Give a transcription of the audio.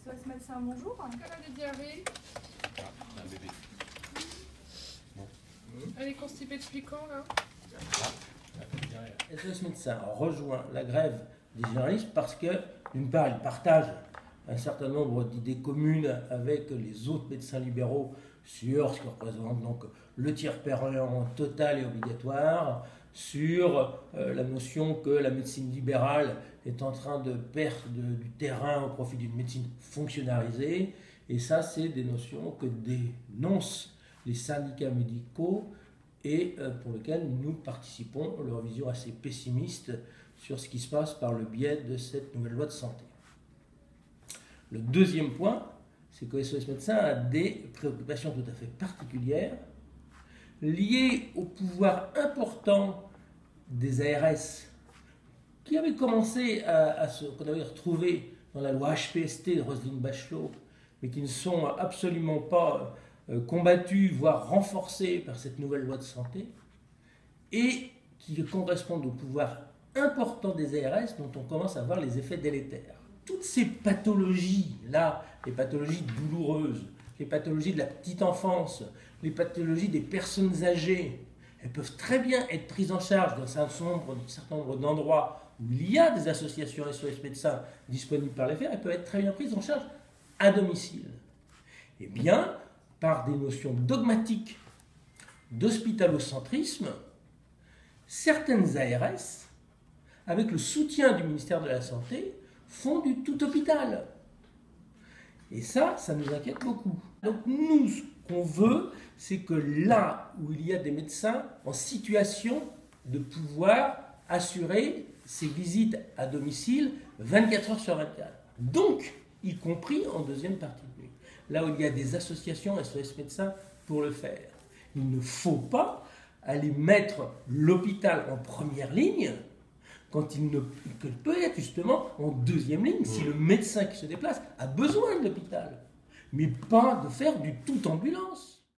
SOS médecin, bonjour. Elle a des diarrhées. Ah, c'est un bébé. Bon. Elle est constipée depuis quand, là? SOS Médecins rejoint la grève des généralistes parce que, d'une part, il partage un certain nombre d'idées communes avec les autres médecins libéraux sur ce qui représente donc le tiers payant total et obligatoire, sur la notion que la médecine libérale est en train de perdre du terrain au profit d'une médecine fonctionnalisée. Et ça, c'est des notions que dénoncent les syndicats médicaux et pour lesquels nous participons, leur vision assez pessimiste sur ce qui se passe par le biais de cette nouvelle loi de santé. Le deuxième point, c'est que SOS Médecins a des préoccupations tout à fait particulières liées au pouvoir important des ARS qui avait commencé qu'on avait retrouvé dans la loi HPST de Roselyne Bachelot, mais qui ne sont absolument pas combattus, voire renforcés par cette nouvelle loi de santé, et qui correspondent au pouvoir important des ARS dont on commence à voir les effets délétères. Toutes ces pathologies-là, les pathologies douloureuses, les pathologies de la petite enfance, les pathologies des personnes âgées, elles peuvent très bien être prises en charge dans un certain nombre d'endroits où il y a des associations SOS Médecins disponibles par les faire, elles peuvent être très bien prises en charge à domicile. Eh bien, par des notions dogmatiques d'hospitalocentrisme, certaines ARS, avec le soutien du ministère de la Santé, font du tout hôpital. Et ça nous inquiète beaucoup. Donc nous, ce qu'on veut, c'est que là où il y a des médecins en situation de pouvoir assurer ces visites à domicile 24 heures sur 24. Donc, y compris en deuxième partie de nuit. Là où il y a des associations SOS Médecins pour le faire. Il ne faut pas aller mettre l'hôpital en première ligne quand il peut être justement en deuxième ligne, si le médecin qui se déplace a besoin de l'hôpital, mais pas de faire du tout ambulance.